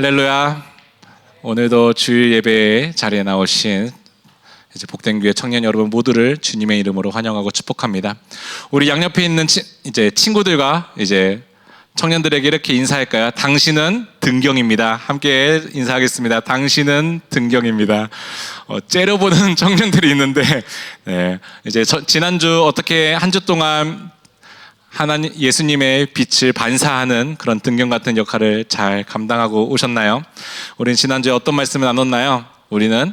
할렐루야. 오늘도 주일 예배 자리에 나오신 이제 복된 교회 청년 여러분 모두를 주님의 이름으로 환영하고 축복합니다. 우리 양옆에 있는 이제 친구들과 이제 청년들에게 이렇게 인사할까요? 당신은 등경입니다. 함께 인사하겠습니다. 당신은 등경입니다. 째려보는 청년들이 있는데, 이제 지난주 어떻게 한 주 동안 하나님 예수님의 빛을 반사하는 그런 등경 같은 역할을 잘 감당하고 오셨나요? 우리는 지난주에 어떤 말씀을 나눴나요? 우리는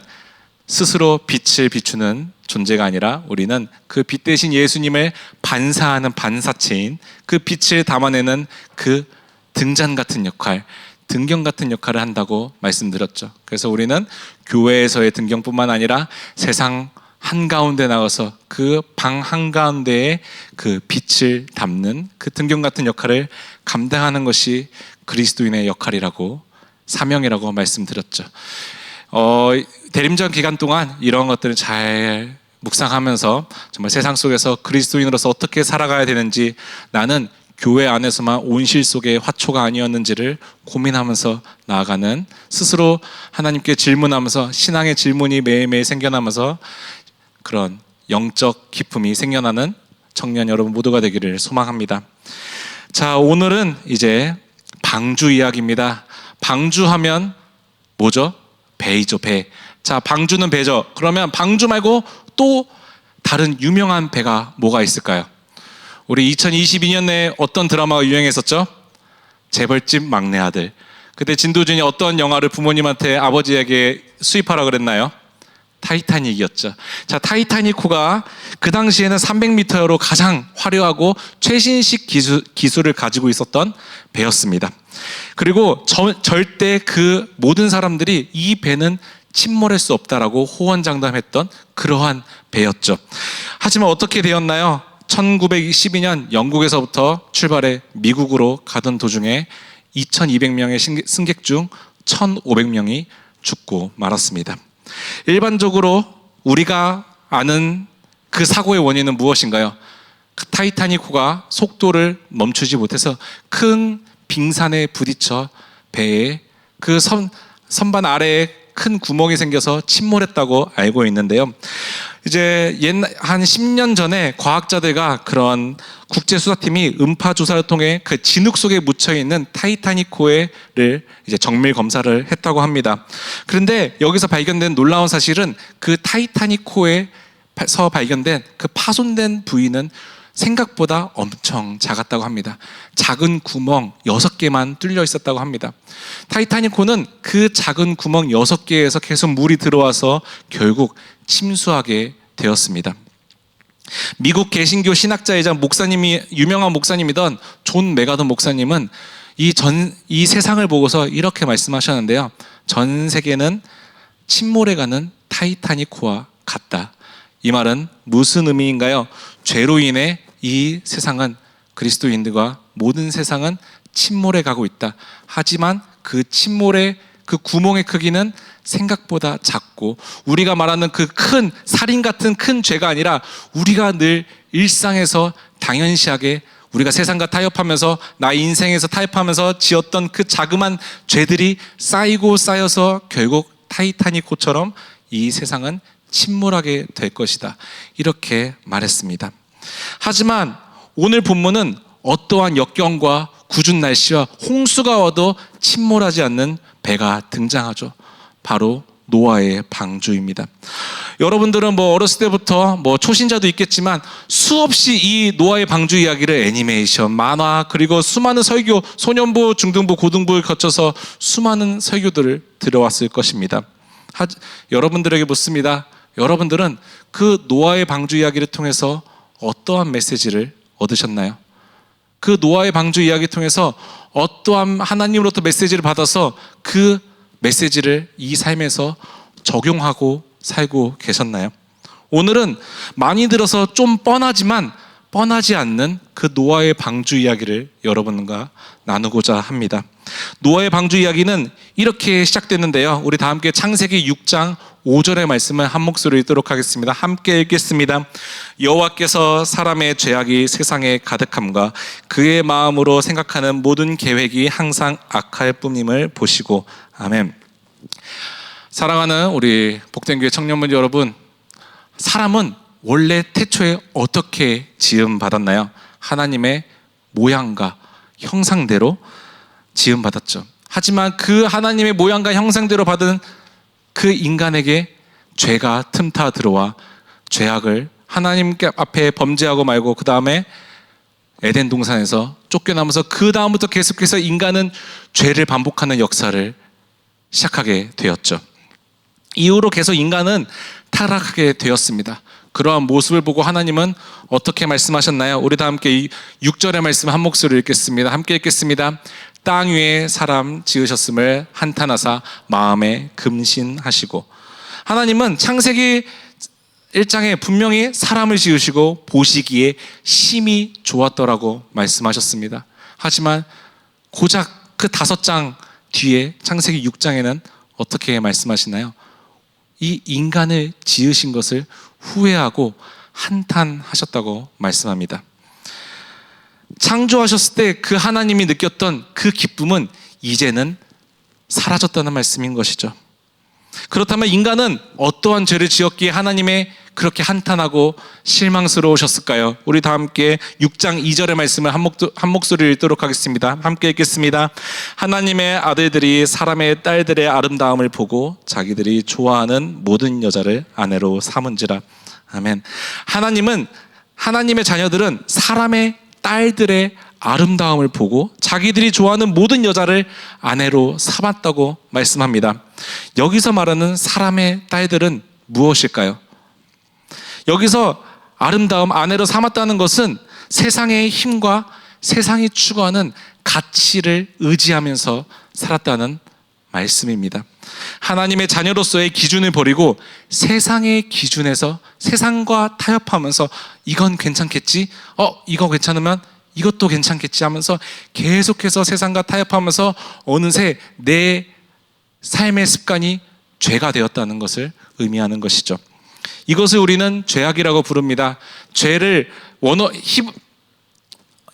스스로 빛을 비추는 존재가 아니라 우리는 그 빛 대신 예수님을 반사하는 반사체인 그 빛을 담아내는 그 등잔 같은 역할, 등경 같은 역할을 한다고 말씀드렸죠. 그래서 우리는 교회에서의 등경뿐만 아니라 세상 한가운데 나가서 그 방 한가운데에 그 빛을 담는 그 등경 같은 역할을 감당하는 것이 그리스도인의 역할이라고, 사명이라고 말씀드렸죠. 대림전 기간 동안 이런 것들을 잘 묵상하면서 정말 세상 속에서 그리스도인으로서 어떻게 살아가야 되는지, 나는 교회 안에서만 온실 속의 화초가 아니었는지를 고민하면서 나아가는, 스스로 하나님께 질문하면서 신앙의 질문이 매일매일 생겨나면서 그런 영적 기쁨이 생겨나는 청년 여러분 모두가 되기를 소망합니다. 자, 오늘은 이제 방주 이야기입니다. 방주하면 뭐죠? 배이죠, 배. 자, 방주는 배죠. 그러면 방주 말고 또 다른 유명한 배가 뭐가 있을까요? 우리 2022년에 어떤 드라마가 유행했었죠? 재벌집 막내 아들. 그때 진도준이 어떤 영화를 부모님한테, 아버지에게 수입하라 그랬나요? 타이타닉이었죠. 자, 타이타닉호가 그 당시에는 300m로 가장 화려하고 최신식 기술을 가지고 있었던 배였습니다. 그리고 절대 그 모든 사람들이 이 배는 침몰할 수 없다라고 호언장담했던 그러한 배였죠. 하지만 어떻게 되었나요? 1912년 영국에서부터 출발해 미국으로 가던 도중에 2200명의 승객 중 1500명이 죽고 말았습니다. 일반적으로 우리가 아는 그 사고의 원인은 무엇인가요? 타이타닉호가 속도를 멈추지 못해서 큰 빙산에 부딪혀 배에 그 선반 아래에 큰 구멍이 생겨서 침몰했다고 알고 있는데요. 이제 한 10년 전에 과학자들과 그런 국제수사팀이 음파 조사를 통해 그 진흙 속에 묻혀 있는 타이타닉호를 이제 정밀 검사를 했다고 합니다. 그런데 여기서 발견된 놀라운 사실은 그 타이타닉호에서 발견된 그 파손된 부위는 생각보다 엄청 작았다고 합니다. 작은 구멍 6개만 뚫려 있었다고 합니다. 타이타닉호는 그 작은 구멍 6개에서 계속 물이 들어와서 결국 침수하게 되었습니다. 미국 개신교 신학자이자 목사님이, 유명한 목사님이던 존 메가던 목사님은 이 세상을 보고서 이렇게 말씀하셨는데요. 전 세계는 침몰해가는 타이타닉호와 같다. 이 말은 무슨 의미인가요? 죄로 인해 이 세상은, 그리스도인들과 모든 세상은 침몰해 가고 있다. 하지만 그 침몰의 그 구멍의 크기는 생각보다 작고, 우리가 말하는 그 큰 살인 같은 큰 죄가 아니라 우리가 늘 일상에서 당연시하게 우리가 세상과 타협하면서, 나 인생에서 타협하면서 지었던 그 자그마한 죄들이 쌓이고 쌓여서 결국 타이타닉호처럼 이 세상은 침몰하게 될 것이다. 이렇게 말했습니다. 하지만 오늘 본문은 어떠한 역경과 궂은 날씨와 홍수가 와도 침몰하지 않는 배가 등장하죠. 바로 노아의 방주입니다. 여러분들은 어렸을 때부터 초신자도 있겠지만 수없이 이 노아의 방주 이야기를 애니메이션, 만화, 그리고 수많은 설교, 소년부, 중등부, 고등부를 거쳐서 수많은 설교들을 들어왔을 것입니다. 여러분들에게 묻습니다. 여러분들은 그 노아의 방주 이야기를 통해서 어떠한 메시지를 얻으셨나요? 그 노아의 방주 이야기를 통해서 어떠한 하나님으로부터 메시지를 받아서 그 메시지를 이 삶에서 적용하고 살고 계셨나요? 오늘은 많이 들어서 좀 뻔하지만 뻔하지 않는 그 노아의 방주 이야기를 여러분과 나누고자 합니다. 노아의 방주 이야기는 이렇게 시작됐는데요. 우리 다 함께 창세기 6장 5절의 말씀을 한 목소리로 읽도록 하겠습니다. 함께 읽겠습니다. 여호와께서 사람의 죄악이 세상에 가득함과 그의 마음으로 생각하는 모든 계획이 항상 악할 뿐임을 보시고. 아멘. 사랑하는 우리 복된 교회 청년분 여러분, 사람은 원래 태초에 어떻게 지음 받았나요? 하나님의 모양과 형상대로 지음 받았죠. 하지만 그 하나님의 모양과 형상대로 받은 그 인간에게 죄가 틈타 들어와 죄악을 하나님 앞에 범죄하고 말고 그 다음에 에덴 동산에서 쫓겨나면서 그 다음부터 계속해서 인간은 죄를 반복하는 역사를 시작하게 되었죠. 이후로 계속 인간은 타락하게 되었습니다. 그러한 모습을 보고 하나님은 어떻게 말씀하셨나요? 우리 다 함께 6절의 말씀 한 목소리로 읽겠습니다. 함께 읽겠습니다. 땅 위에 사람 지으셨음을 한탄하사 마음에 금신하시고. 하나님은 창세기 1장에 분명히 사람을 지으시고 보시기에 심히 좋았더라고 말씀하셨습니다. 하지만 고작 그 5장 뒤에 창세기 6장에는 어떻게 말씀하시나요? 이 인간을 지으신 것을 후회하고 한탄하셨다고 말씀합니다. 창조하셨을 때 그 하나님이 느꼈던 그 기쁨은 이제는 사라졌다는 말씀인 것이죠. 그렇다면 인간은 어떠한 죄를 지었기에 하나님의 그렇게 한탄하고 실망스러우셨을까요? 우리 다 함께 6장 2절의 말씀을 한 목소리를 읽도록 하겠습니다. 함께 읽겠습니다. 하나님의 아들들이 사람의 딸들의 아름다움을 보고 자기들이 좋아하는 모든 여자를 아내로 삼은지라. 아멘. 하나님의 자녀들은 사람의 딸들의 아름다움을 보고 자기들이 좋아하는 모든 여자를 아내로 삼았다고 말씀합니다. 여기서 말하는 사람의 딸들은 무엇일까요? 여기서 아름다움, 아내로 삼았다는 것은 세상의 힘과 세상이 추구하는 가치를 의지하면서 살았다는 말씀입니다. 하나님의 자녀로서의 기준을 버리고 세상의 기준에서 세상과 타협하면서 이건 괜찮겠지? 이거 괜찮으면 이것도 괜찮겠지 하면서 계속해서 세상과 타협하면서 어느새 내 삶의 습관이 죄가 되었다는 것을 의미하는 것이죠. 이것을 우리는 죄악이라고 부릅니다. 죄를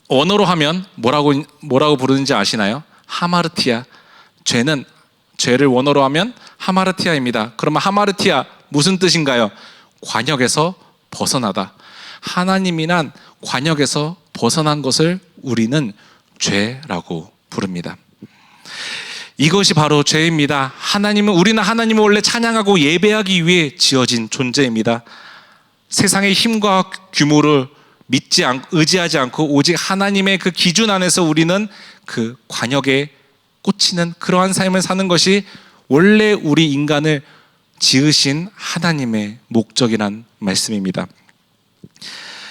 원어로 하면 뭐라고 부르는지 아시나요? 하마르티아. 죄를 원어로 하면 하마르티아입니다. 그러면 하마르티아 무슨 뜻인가요? 관역에서 벗어나다. 하나님이란 관역에서 벗어난 것을 우리는 죄라고 부릅니다. 이것이 바로 죄입니다. 우리는 하나님을 원래 찬양하고 예배하기 위해 지어진 존재입니다. 세상의 힘과 규모를 의지하지 않고 오직 하나님의 그 기준 안에서 우리는 그 관역에 꽂히는 그러한 삶을 사는 것이 원래 우리 인간을 지으신 하나님의 목적이란 말씀입니다.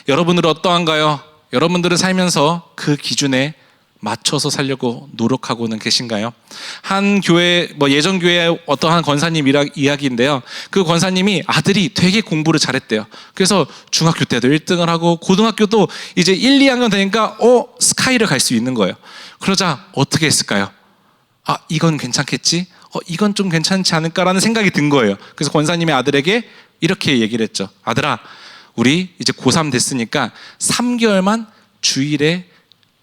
여러분들은 어떠한가요? 여러분들은 살면서 그 기준에 맞춰서 살려고 노력하고는 계신가요? 한 교회, 예전 교회의 어떠한 권사님 이야기인데요. 그 권사님이 아들이 되게 공부를 잘했대요. 그래서 중학교 때도 1등을 하고 고등학교도 이제 1, 2학년 되니까 스카이를 갈 수 있는 거예요. 그러자 어떻게 했을까요? 이건 괜찮겠지? 이건 좀 괜찮지 않을까라는 생각이 든 거예요. 그래서 권사님의 아들에게 이렇게 얘기를 했죠. 아들아, 우리 이제 고3 됐으니까 3개월만 주일에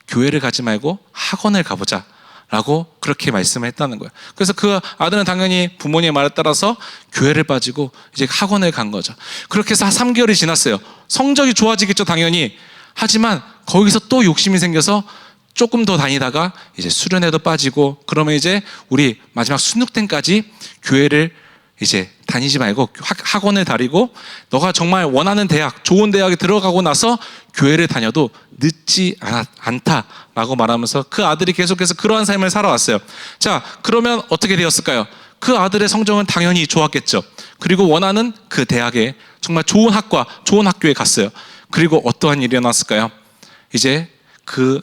교회를 가지 말고 학원을 가보자 라고 그렇게 말씀을 했다는 거예요. 그래서 그 아들은 당연히 부모님의 말에 따라서 교회를 빠지고 이제 학원을 간 거죠. 그렇게 해서 3개월이 지났어요. 성적이 좋아지겠죠, 당연히. 하지만 거기서 또 욕심이 생겨서 조금 더 다니다가 이제 수련회도 빠지고, 그러면 이제 우리 마지막 수능 때까지 교회를 이제 다니지 말고 학원을 다니고 너가 정말 원하는 대학, 좋은 대학에 들어가고 나서 교회를 다녀도 늦지 않다라고 말하면서 그 아들이 계속해서 그러한 삶을 살아왔어요. 자, 그러면 어떻게 되었을까요? 그 아들의 성적은 당연히 좋았겠죠. 그리고 원하는 그 대학에 정말 좋은 학과, 좋은 학교에 갔어요. 그리고 어떠한 일이 일어났을까요? 이제 그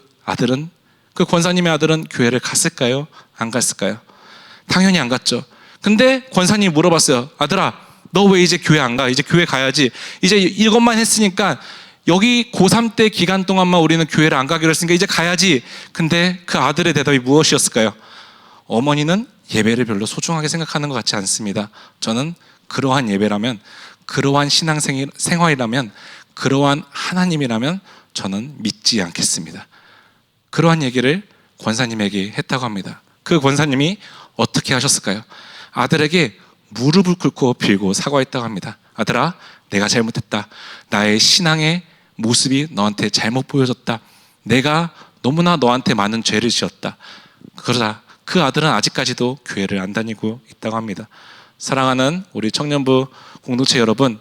권사님의 아들은 교회를 갔을까요? 안 갔을까요? 당연히 안 갔죠. 근데 권사님이 물어봤어요. 아들아, 너 왜 이제 교회 안 가? 이제 교회 가야지. 이제 이것만 했으니까 여기 고3 때 기간 동안만 우리는 교회를 안 가기로 했으니까 이제 가야지. 근데 그 아들의 대답이 무엇이었을까요? 어머니는 예배를 별로 소중하게 생각하는 것 같지 않습니다. 저는 그러한 예배라면, 그러한 신앙생활이라면, 그러한 하나님이라면 저는 믿지 않겠습니다. 그러한 얘기를 권사님에게 했다고 합니다. 그 권사님이 어떻게 하셨을까요? 아들에게 무릎을 꿇고 빌고 사과했다고 합니다. 아들아, 내가 잘못했다. 나의 신앙의 모습이 너한테 잘못 보여졌다. 내가 너무나 너한테 많은 죄를 지었다. 그러자 그 아들은 아직까지도 교회를 안 다니고 있다고 합니다. 사랑하는 우리 청년부 공동체 여러분,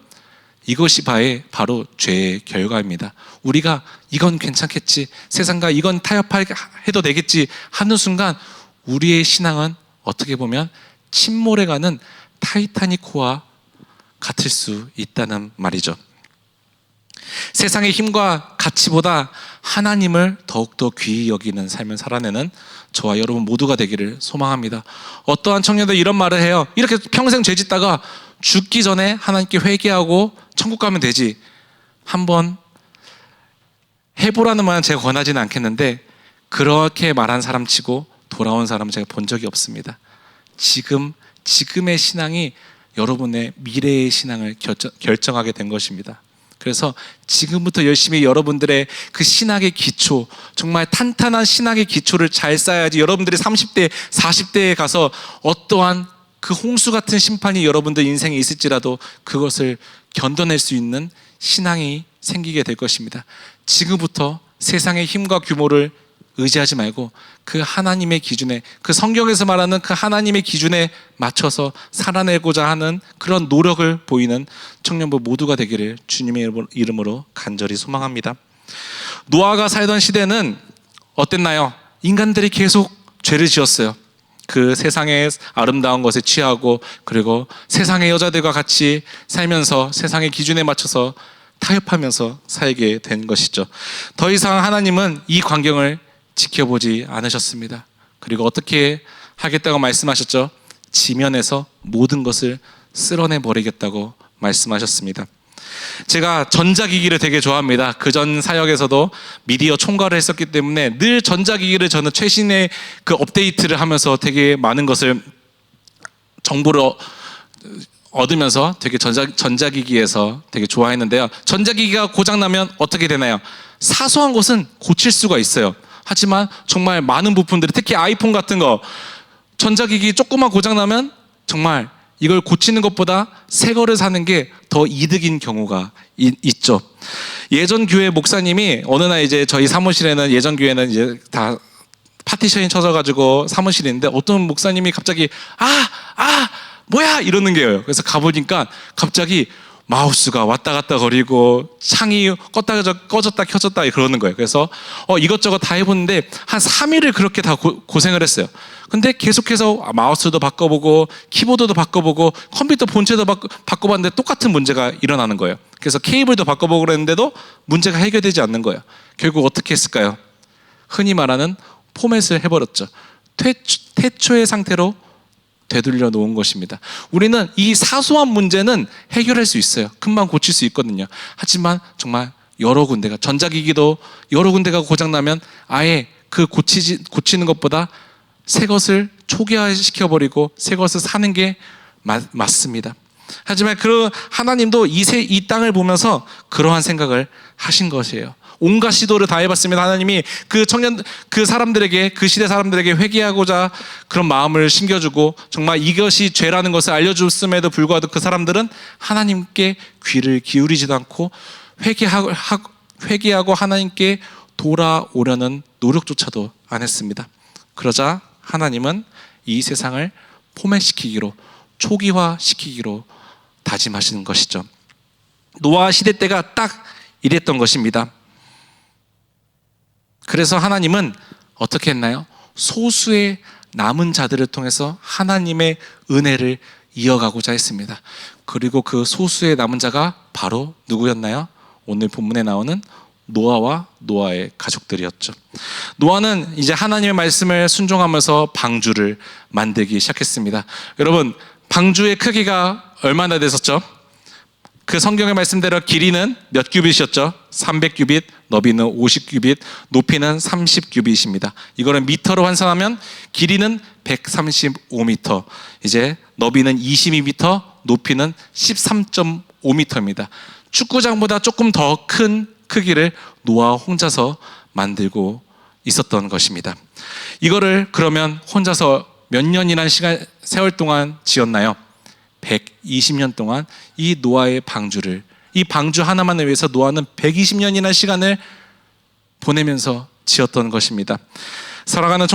이것이 바로 죄의 결과입니다. 우리가 이건 괜찮겠지, 세상과 이건 타협해도 되겠지 하는 순간 우리의 신앙은 어떻게 보면 침몰해 가는 타이타닉호와 같을 수 있다는 말이죠. 세상의 힘과 가치보다 하나님을 더욱더 귀히 여기는 삶을 살아내는 저와 여러분 모두가 되기를 소망합니다. 어떠한 청년들 이런 말을 해요. 이렇게 평생 죄 짓다가 죽기 전에 하나님께 회개하고 천국 가면 되지. 한번 해보라는 말은 제가 권하지는 않겠는데, 그렇게 말한 사람 치고 돌아온 사람은 제가 본 적이 없습니다. 지금의 신앙이 여러분의 미래의 신앙을 결정하게 된 것입니다. 그래서 지금부터 열심히 여러분들의 그 신학의 기초, 정말 탄탄한 신학의 기초를 잘 쌓아야지 여러분들이 30대, 40대에 가서 어떠한 그 홍수 같은 심판이 여러분들 인생에 있을지라도 그것을 견뎌낼 수 있는 신앙이 생기게 될 것입니다. 지금부터 세상의 힘과 규모를 의지하지 말고 그 하나님의 기준에, 그 성경에서 말하는 그 하나님의 기준에 맞춰서 살아내고자 하는 그런 노력을 보이는 청년부 모두가 되기를 주님의 이름으로 간절히 소망합니다. 노아가 살던 시대는 어땠나요? 인간들이 계속 죄를 지었어요. 그 세상의 아름다운 것에 취하고, 그리고 세상의 여자들과 같이 살면서 세상의 기준에 맞춰서 타협하면서 살게 된 것이죠. 더 이상 하나님은 이 광경을 지켜보지 않으셨습니다. 그리고 어떻게 하겠다고 말씀하셨죠? 지면에서 모든 것을 쓸어내 버리겠다고 말씀하셨습니다. 제가 전자기기를 되게 좋아합니다. 그전 사역에서도 미디어 총괄을 했었기 때문에 늘 전자기기를 저는 최신의 그 업데이트를 하면서 되게 많은 것을 정보를 얻으면서 되게 전자기기에서 되게 좋아했는데요. 전자기기가 고장나면 어떻게 되나요? 사소한 것은 고칠 수가 있어요. 하지만 정말 많은 부품들이, 특히 아이폰 같은 거 전자기기 조금만 고장나면 정말 이걸 고치는 것보다 새 거를 사는 게 더 이득인 경우가 있죠. 예전 교회 목사님이 어느 날 이제 저희 사무실에는, 예전 교회는 이제 다 파티션이 쳐져가지고 사무실인데, 어떤 목사님이 갑자기 뭐야 이러는 게요. 그래서 가보니까 갑자기 마우스가 왔다 갔다 거리고 창이 꺼졌다 켜졌다 그러는 거예요. 그래서 이것저것 다 해봤는데 한 3일을 그렇게 다 고생을 했어요. 근데 계속해서 마우스도 바꿔보고 키보드도 바꿔보고 컴퓨터 본체도 바꿔봤는데 똑같은 문제가 일어나는 거예요. 그래서 케이블도 바꿔보고 그랬는데도 문제가 해결되지 않는 거예요. 결국 어떻게 했을까요? 흔히 말하는 포맷을 해버렸죠. 태초의 상태로 되돌려 놓은 것입니다. 우리는 이 사소한 문제는 해결할 수 있어요. 금방 고칠 수 있거든요. 하지만 정말 여러 군데가, 전자기기도 여러 군데가 고장나면 아예 그 고치는 것보다 새 것을 초기화시켜버리고 새 것을 사는 게 맞습니다. 하지만 그 하나님도 이 땅을 보면서 그러한 생각을 하신 것이에요. 온갖 시도를 다 해봤습니다. 하나님이 그 사람들에게, 그 시대 사람들에게 회개하고자 그런 마음을 심겨주고 정말 이것이 죄라는 것을 알려줬음에도 불구하고 그 사람들은 하나님께 귀를 기울이지도 않고 회개하고 하나님께 돌아오려는 노력조차도 안 했습니다. 그러자 하나님은 이 세상을 포맷시키기로, 초기화시키기로 다짐하시는 것이죠. 노아 시대 때가 딱 이랬던 것입니다. 그래서 하나님은 어떻게 했나요? 소수의 남은 자들을 통해서 하나님의 은혜를 이어가고자 했습니다. 그리고 그 소수의 남은 자가 바로 누구였나요? 오늘 본문에 나오는 노아와 노아의 가족들이었죠. 노아는 이제 하나님의 말씀을 순종하면서 방주를 만들기 시작했습니다. 여러분, 방주의 크기가 얼마나 됐었죠? 그 성경의 말씀대로 길이는 몇 규빗이었죠? 300규빗, 너비는 50규빗, 높이는 30규빗입니다. 이거를 미터로 환산하면 길이는 135m, 이제 너비는 22m, 높이는 13.5m입니다. 축구장보다 조금 더 큰 크기를 노아 혼자서 만들고 있었던 것입니다. 이거를 그러면 혼자서 몇 년이라는 세월 동안 지었나요? 120년 동안 이 노아의 방주를, 이 방주 하나만을 위해서 노아는 120년이나 시간을 보내면서 지었던 것입니다. 사랑하는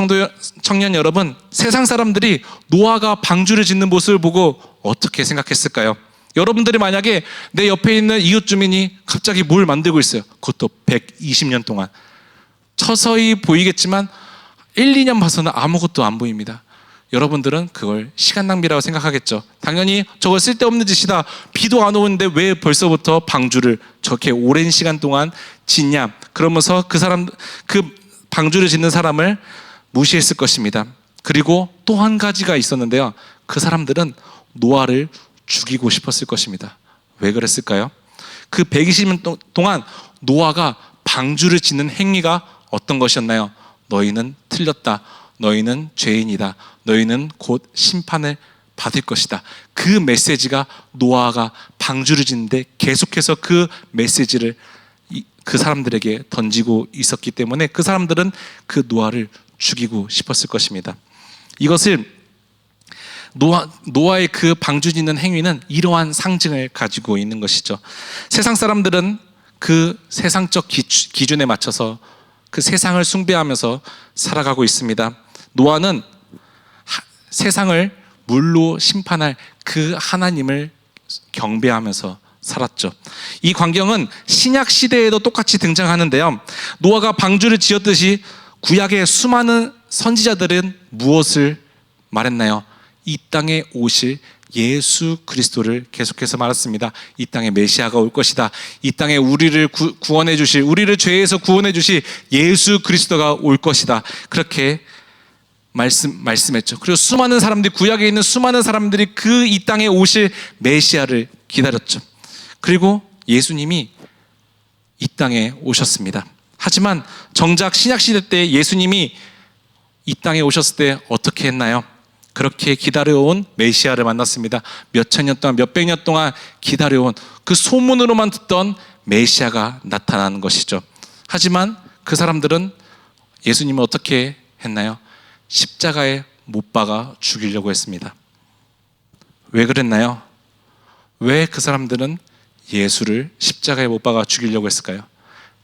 청년 여러분, 세상 사람들이 노아가 방주를 짓는 모습을 보고 어떻게 생각했을까요? 여러분들이 만약에 내 옆에 있는 이웃 주민이 갑자기 뭘 만들고 있어요. 그것도 120년 동안. 서서히 보이겠지만 1, 2년 봐서는 아무것도 안 보입니다. 여러분들은 그걸 시간 낭비라고 생각하겠죠. 당연히 저거 쓸데없는 짓이다. 비도 안 오는데 왜 벌써부터 방주를 저렇게 오랜 시간 동안 짓냐. 그러면서 그 방주를 짓는 사람을 무시했을 것입니다. 그리고 또 한 가지가 있었는데요. 그 사람들은 노아를 죽이고 싶었을 것입니다. 왜 그랬을까요? 그 120년 동안 노아가 방주를 짓는 행위가 어떤 것이었나요? 너희는 틀렸다. 너희는 죄인이다. 너희는 곧 심판을 받을 것이다. 그 메시지가 노아가 방주를 짓는데 계속해서 그 메시지를 그 사람들에게 던지고 있었기 때문에 그 사람들은 그 노아를 죽이고 싶었을 것입니다. 이것을 노아의 그 방주 짓는 행위는 이러한 상징을 가지고 있는 것이죠. 세상 사람들은 그 세상적 기준에 맞춰서 그 세상을 숭배하면서 살아가고 있습니다. 노아는 세상을 물로 심판할 그 하나님을 경배하면서 살았죠. 이 광경은 신약 시대에도 똑같이 등장하는데요. 노아가 방주를 지었듯이 구약의 수많은 선지자들은 무엇을 말했나요? 이 땅에 오실 예수 그리스도를 계속해서 말했습니다. 이 땅에 메시아가 올 것이다. 이 땅에 우리를 구원해 주실, 우리를 죄에서 구원해 주실 예수 그리스도가 올 것이다. 그렇게 말씀했죠. 그리고 수많은 사람들이, 구약에 있는 수많은 사람들이 그 이 땅에 오실 메시아를 기다렸죠. 그리고 예수님이 이 땅에 오셨습니다. 하지만 정작 신약시대 때 예수님이 이 땅에 오셨을 때 어떻게 했나요? 그렇게 기다려온 메시아를 만났습니다. 몇천 년 동안, 몇백 년 동안 기다려온 그 소문으로만 듣던 메시아가 나타나는 것이죠. 하지만 그 사람들은 예수님을 어떻게 했나요? 십자가에 못 박아 죽이려고 했습니다. 왜 그랬나요? 왜 그 사람들은 예수를 십자가에 못 박아 죽이려고 했을까요?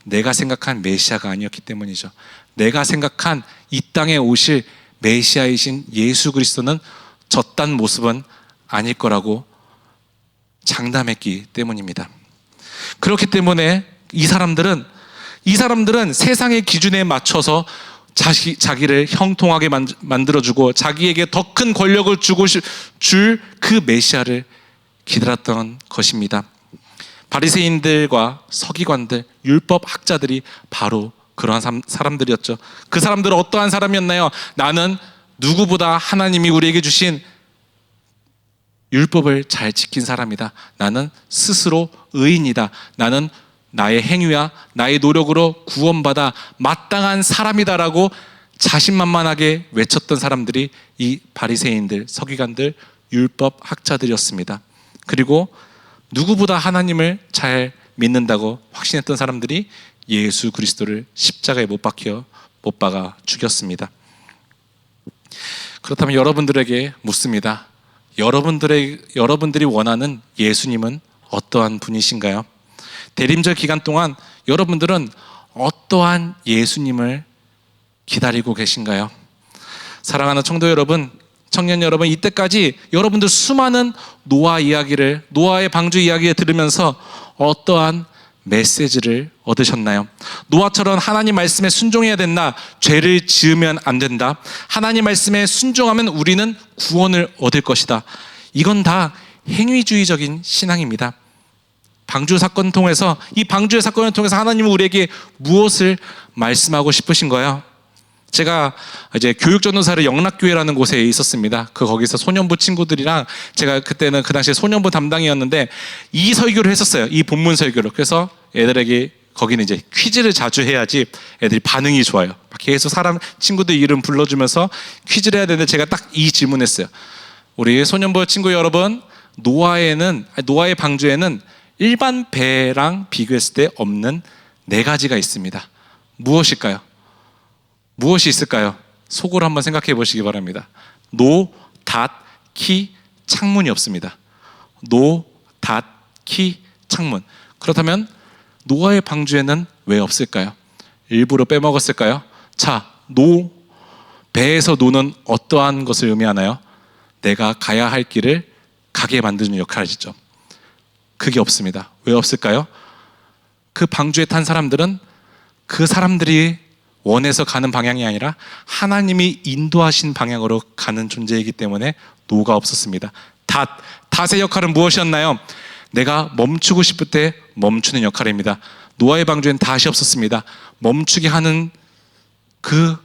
내가 생각한 메시아가 아니었기 때문이죠. 내가 생각한 이 땅에 오실 메시아이신 예수 그리스도는 저딴 모습은 아닐 거라고 장담했기 때문입니다. 그렇기 때문에 이 사람들은 세상의 기준에 맞춰서 자기를 형통하게 만들어주고 자기에게 더 큰 권력을 줄 그 메시아를 기다렸던 것입니다. 바리새인들과 서기관들, 율법 학자들이 바로 그러한 사람들이었죠. 그 사람들은 어떠한 사람이었나요? 나는 누구보다 하나님이 우리에게 주신 율법을 잘 지킨 사람이다. 나는 스스로 의인이다. 나는 나의 행위와 나의 노력으로 구원받아 마땅한 사람이다라고 자신만만하게 외쳤던 사람들이 이 바리새인들, 서기관들, 율법 학자들이었습니다. 그리고 누구보다 하나님을 잘 믿는다고 확신했던 사람들이 예수 그리스도를 십자가에 못 박아 죽였습니다. 그렇다면 여러분들에게 묻습니다. 여러분들이 원하는 예수님은 어떠한 분이신가요? 대림절 기간 동안 여러분들은 어떠한 예수님을 기다리고 계신가요? 사랑하는 청도 여러분, 청년 여러분, 이때까지 여러분들 수많은 노아의 방주 이야기를 들으면서 어떠한 메시지를 얻으셨나요? 노아처럼 하나님 말씀에 순종해야 된다. 죄를 지으면 안 된다. 하나님 말씀에 순종하면 우리는 구원을 얻을 것이다. 이건 다 행위주의적인 신앙입니다. 방주 사건을 통해서, 이 방주의 사건을 통해서 하나님은 우리에게 무엇을 말씀하고 싶으신 거예요? 제가 이제 교육전도사를 영락교회라는 곳에 있었습니다. 거기서 소년부 친구들이랑 제가 그때는 그 당시에 소년부 담당이었는데 이 설교를 했었어요. 이 본문 설교를. 그래서 애들에게 거기는 이제 퀴즈를 자주 해야지 애들이 반응이 좋아요. 계속 친구들 이름 불러주면서 퀴즈를 해야 되는데 제가 딱 이 질문했어요. 우리 소년부 친구 여러분, 노아의 방주에는 일반 배랑 비교했을 때 없는 4가지가 있습니다. 무엇일까요? 무엇이 있을까요? 속으로 한번 생각해 보시기 바랍니다. 노, 닷, 키, 창문이 없습니다. 노, 닷, 키, 창문. 그렇다면 노아의 방주에는 왜 없을까요? 일부러 빼먹었을까요? 자, 배에서 노는 어떠한 것을 의미하나요? 내가 가야 할 길을 가게 만드는 역할이죠. 그게 없습니다. 왜 없을까요? 그 방주에 탄 사람들은 그 사람들이 원해서 가는 방향이 아니라 하나님이 인도하신 방향으로 가는 존재이기 때문에 노가 없었습니다. 닷의 역할은 무엇이었나요? 내가 멈추고 싶을 때 멈추는 역할입니다. 노아의 방주엔 닷이 없었습니다. 멈추게 하는 그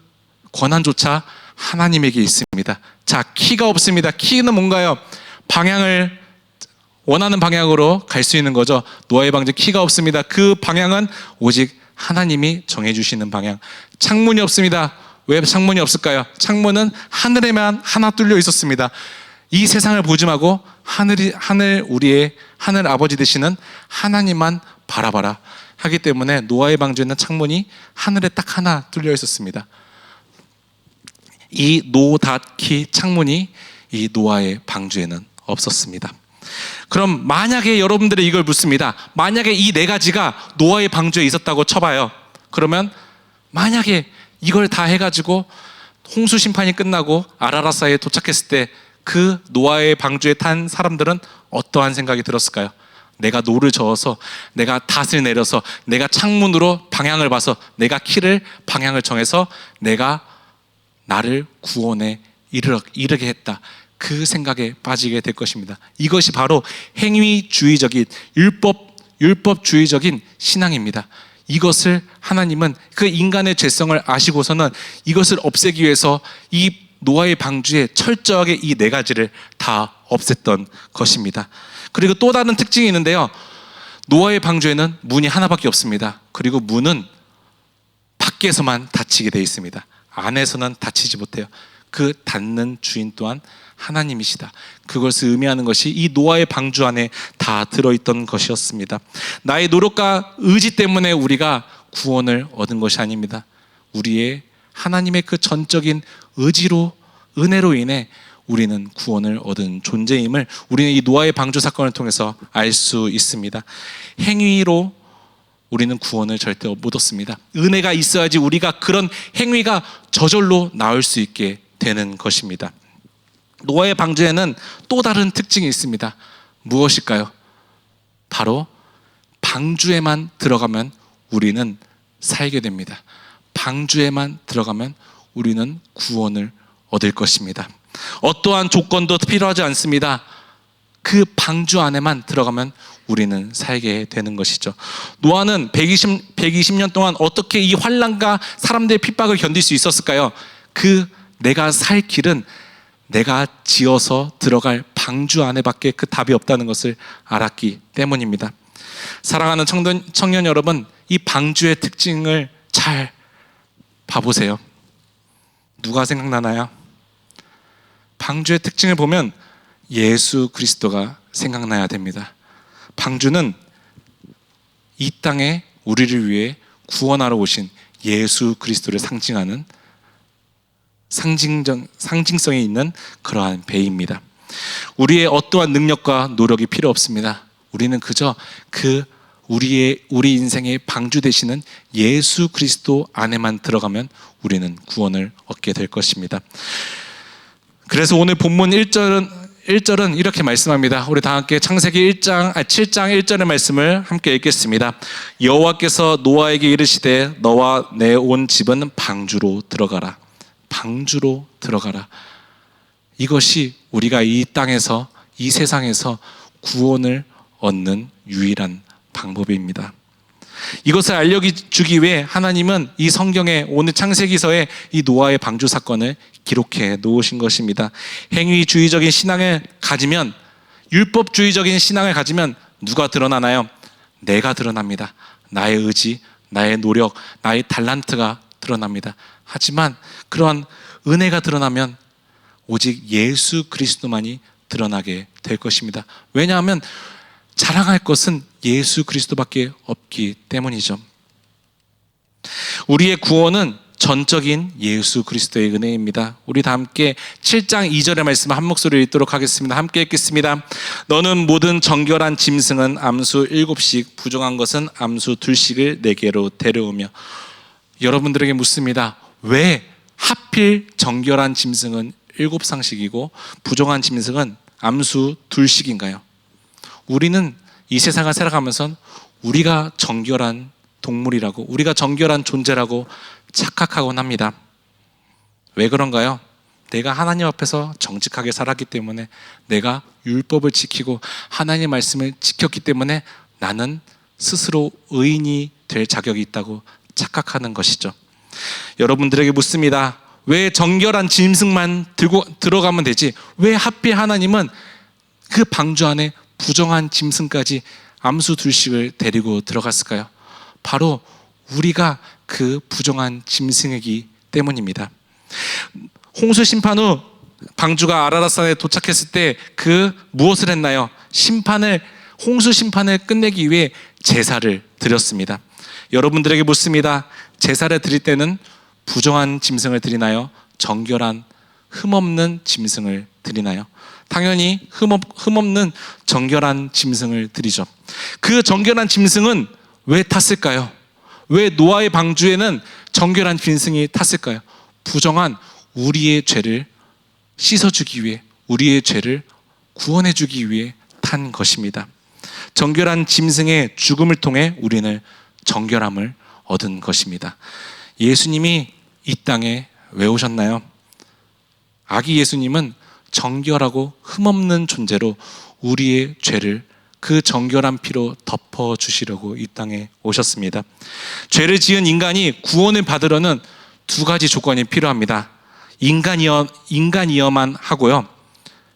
권한조차 하나님에게 있습니다. 자, 키가 없습니다. 키는 뭔가요? 방향을 원하는 방향으로 갈 수 있는 거죠. 노아의 방주 키가 없습니다. 그 방향은 오직 하나님이 정해주시는 방향. 창문이 없습니다. 왜 창문이 없을까요? 창문은 하늘에만 하나 뚫려 있었습니다. 이 세상을 보지 말고 우리의 하늘 아버지 되시는 하나님만 바라봐라 하기 때문에 노아의 방주에는 창문이 하늘에 딱 하나 뚫려 있었습니다. 이 노, 닷, 키, 창문이 이 노아의 방주에는 없었습니다. 그럼 만약에 여러분들이 이걸 묻습니다. 만약에 이 4가지가 노아의 방주에 있었다고 쳐봐요. 그러면 만약에 이걸 다 해가지고 홍수 심판이 끝나고 아라라사에 도착했을 때 그 노아의 방주에 탄 사람들은 어떠한 생각이 들었을까요? 내가 노를 저어서, 내가 닷을 내려서, 내가 창문으로 방향을 봐서, 내가 키를 방향을 정해서 내가 나를 구원에 이르게 했다. 그 생각에 빠지게 될 것입니다. 이것이 바로 행위주의적인 율법주의적인 신앙입니다. 이것을 하나님은 그 인간의 죄성을 아시고서는 이것을 없애기 위해서 이 노아의 방주에 철저하게 이 4가지를 다 없앴던 것입니다. 그리고 또 다른 특징이 있는데요. 노아의 방주에는 문이 하나밖에 없습니다. 그리고 문은 밖에서만 닫히게 되어 있습니다. 안에서는 닫히지 못해요. 그 닫는 주인 또한 하나님이시다. 그것을 의미하는 것이 이 노아의 방주 안에 다 들어있던 것이었습니다. 나의 노력과 의지 때문에 우리가 구원을 얻은 것이 아닙니다. 우리의 하나님의 그 전적인 의지로, 은혜로 인해 우리는 구원을 얻은 존재임을 우리는 이 노아의 방주 사건을 통해서 알 수 있습니다. 행위로 우리는 구원을 절대 못 얻습니다. 은혜가 있어야지 우리가 그런 행위가 저절로 나올 수 있게 되는 것입니다. 노아의 방주에는 또 다른 특징이 있습니다. 무엇일까요? 바로 방주에만 들어가면 우리는 살게 됩니다. 방주에만 들어가면 우리는 구원을 얻을 것입니다. 어떠한 조건도 필요하지 않습니다. 그 방주 안에만 들어가면 우리는 살게 되는 것이죠. 노아는 120년 동안 어떻게 이 환난과 사람들의 핍박을 견딜 수 있었을까요? 내가 살 길은 내가 지어서 들어갈 방주 안에밖에 그 답이 없다는 것을 알았기 때문입니다. 사랑하는 청년 여러분, 이 방주의 특징을 잘 봐보세요. 누가 생각나나요? 방주의 특징을 보면 예수 그리스도가 생각나야 됩니다. 방주는 이 땅에 우리를 위해 구원하러 오신 예수 그리스도를 상징하는 상징성이 있는 그러한 배입니다. 우리의 어떠한 능력과 노력이 필요 없습니다. 우리는 그저 우리 인생의 방주 되시는 예수 그리스도 안에만 들어가면 우리는 구원을 얻게 될 것입니다. 그래서 오늘 본문 1절은 이렇게 말씀합니다. 우리 다 함께 창세기 7장 1절의 말씀을 함께 읽겠습니다. 여호와께서 노아에게 이르시되 너와 내 온 집은 방주로 들어가라. 방주로 들어가라. 이것이 우리가 이 땅에서, 이 세상에서 구원을 얻는 유일한 방법입니다. 이것을 알려주기 위해 하나님은 이 성경에 오늘 창세기서에 이 노아의 방주 사건을 기록해 놓으신 것입니다. 행위주의적인 신앙을 가지면, 율법주의적인 신앙을 가지면 누가 드러나나요? 내가 드러납니다. 나의 의지, 나의 노력, 나의 달란트가 드러납니다. 하지만 그러한 은혜가 드러나면 오직 예수 그리스도만이 드러나게 될 것입니다. 왜냐하면 자랑할 것은 예수 그리스도밖에 없기 때문이죠. 우리의 구원은 전적인 예수 그리스도의 은혜입니다. 우리 다 함께 7장 2절의 말씀을 한 목소리로 읽도록 하겠습니다. 함께 읽겠습니다. 너는 모든 정결한 짐승은 암수 7씩, 부정한 것은 암수 2씩을 내게로 데려오며. 여러분들에게 묻습니다. 왜 하필 정결한 짐승은 7상씩이고 부정한 짐승은 암수 2씩인가요? 우리는 이 세상을 살아가면서 우리가 정결한 동물이라고, 우리가 정결한 존재라고 착각하곤 합니다. 왜 그런가요? 내가 하나님 앞에서 정직하게 살았기 때문에, 내가 율법을 지키고 하나님의 말씀을 지켰기 때문에 나는 스스로 의인이 될 자격이 있다고 착각하는 것이죠. 여러분들에게 묻습니다. 왜 정결한 짐승만 들어가면 되지? 왜 하필 하나님은 그 방주 안에 부정한 짐승까지 암수 2씩을 데리고 들어갔을까요? 바로 우리가 그 부정한 짐승이기 때문입니다. 홍수 심판 후 방주가 아라랏산에 도착했을 때 무엇을 했나요? 홍수 심판을 끝내기 위해 제사를 드렸습니다. 여러분들에게 묻습니다. 제사를 드릴 때는 부정한 짐승을 드리나요? 정결한 흠없는 짐승을 드리나요? 당연히 흠없는 정결한 짐승을 드리죠. 그 정결한 짐승은 왜 탔을까요? 왜 노아의 방주에는 정결한 짐승이 탔을까요? 부정한 우리의 죄를 씻어주기 위해, 우리의 죄를 구원해주기 위해 탄 것입니다. 정결한 짐승의 죽음을 통해 우리는 정결함을 얻은 것입니다. 예수님이 이 땅에 왜 오셨나요? 아기 예수님은 정결하고 흠없는 존재로 우리의 죄를 그 정결한 피로 덮어주시려고 이 땅에 오셨습니다. 죄를 지은 인간이 구원을 받으려는 2가지 조건이 필요합니다. 인간이어만 하고요.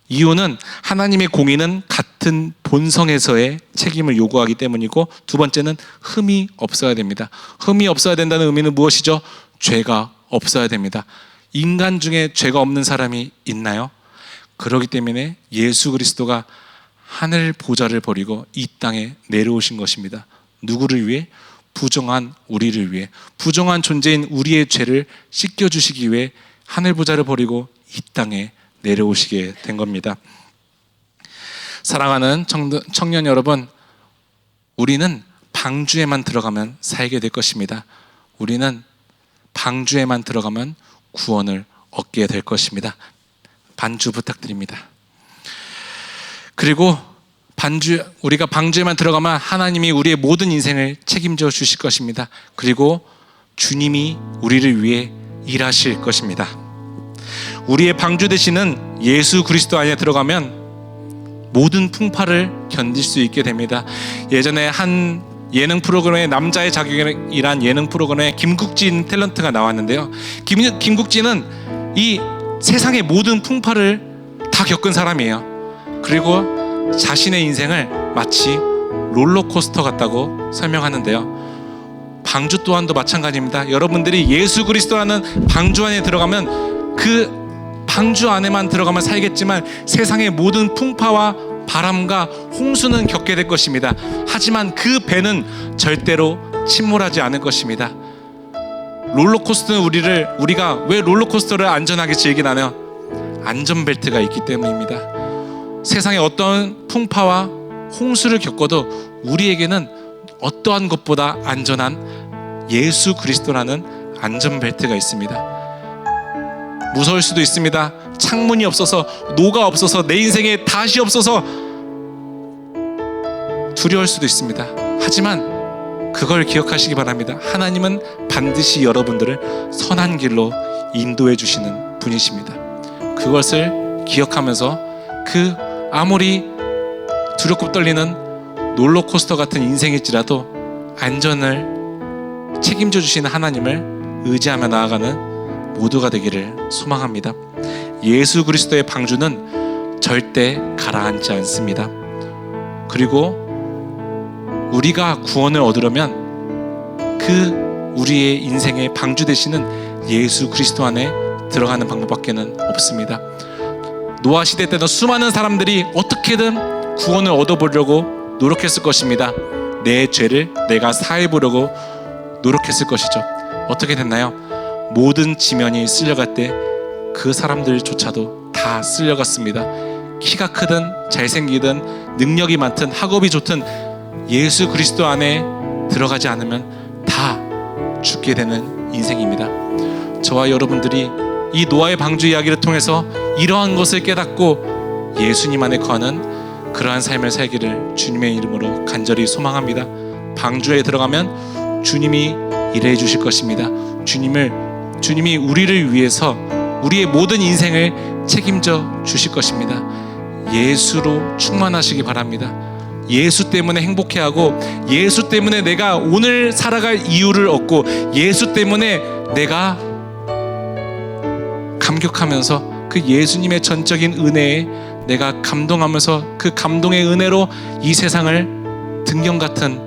이유는 하나님의 공의는 같은 본성에서의 책임을 요구하기 때문이고, 2번째는 흠이 없어야 됩니다. 흠이 없어야 된다는 의미는 무엇이죠? 죄가 없어야 됩니다. 인간 중에 죄가 없는 사람이 있나요? 그렇기 때문에 예수 그리스도가 하늘 보좌를 버리고 이 땅에 내려오신 것입니다. 누구를 위해? 부정한 우리를 위해, 부정한 존재인 우리의 죄를 씻겨주시기 위해 하늘 보좌를 버리고 이 땅에 내려오시게 된 겁니다. 사랑하는 청년 여러분, 우리는 방주에만 들어가면 살게 될 것입니다. 우리는 방주에만 들어가면 구원을 얻게 될 것입니다. 반주 부탁드립니다. 그리고 우리가 방주에만 들어가면 하나님이 우리의 모든 인생을 책임져 주실 것입니다. 그리고 주님이 우리를 위해 일하실 것입니다. 우리의 방주 되시는 예수 그리스도 안에 들어가면 모든 풍파를 견딜 수 있게 됩니다. 예전에 한 예능 프로그램에 남자의 자격이란 예능 프로그램에 김국진 탤런트가 나왔는데요. 김국진은 이 세상의 모든 풍파를 다 겪은 사람이에요. 그리고 자신의 인생을 마치 롤러코스터 같다고 설명하는데요. 방주 또한도 마찬가지입니다. 여러분들이 예수 그리스도라는 방주 안에 들어가면 그 방주 안에만 들어가면 살겠지만 세상의 모든 풍파와 바람과 홍수는 겪게 될 것입니다. 하지만 그 배는 절대로 침몰하지 않을 것입니다. 롤러코스터는 우리가 왜 롤러코스터를 안전하게 즐기나요? 안전벨트가 있기 때문입니다. 세상의 어떤 풍파와 홍수를 겪어도 우리에게는 어떠한 것보다 안전한 예수 그리스도라는 안전벨트가 있습니다. 무서울 수도 있습니다. 창문이 없어서, 노가 없어서, 내 인생에 닷이 없어서 두려울 수도 있습니다. 하지만 그걸 기억하시기 바랍니다. 하나님은 반드시 여러분들을 선한 길로 인도해 주시는 분이십니다. 그것을 기억하면서 아무리 두렵고 떨리는 롤러코스터 같은 인생일지라도 안전을 책임져 주시는 하나님을 의지하며 나아가는 모두가 되기를 소망합니다. 예수 그리스도의 방주는 절대 가라앉지 않습니다. 그리고 우리가 구원을 얻으려면 그 우리의 인생의 방주 되시는 예수 그리스도 안에 들어가는 방법밖에는 없습니다. 노아 시대 때는 수많은 사람들이 어떻게든 구원을 얻어보려고 노력했을 것입니다. 내 죄를 내가 사해보려고 노력했을 것이죠. 어떻게 됐나요? 모든 지면이 쓸려갈 때 그 사람들조차도 다 쓸려갔습니다. 키가 크든 잘생기든 능력이 많든 학업이 좋든 예수 그리스도 안에 들어가지 않으면 다 죽게 되는 인생입니다. 저와 여러분들이 이 노아의 방주 이야기를 통해서 이러한 것을 깨닫고 예수님 안에 거하는 그러한 삶을 살기를 주님의 이름으로 간절히 소망합니다. 방주에 들어가면 주님이 일해 주실 것입니다. 주님이 우리를 위해서 우리의 모든 인생을 책임져 주실 것입니다. 예수로 충만하시기 바랍니다. 예수 때문에 행복해하고, 예수 때문에 내가 오늘 살아갈 이유를 얻고, 예수 때문에 내가 감격하면서 그 예수님의 전적인 은혜에 내가 감동하면서 그 감동의 은혜로 이 세상을 등경 같은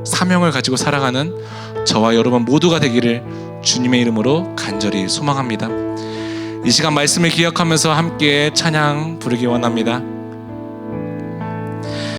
사명을 가지고 살아가는 저와 여러분 모두가 되기를 주님의 이름으로 간절히 소망합니다. 이 시간 말씀을 기억하면서 함께 찬양 부르기 원합니다.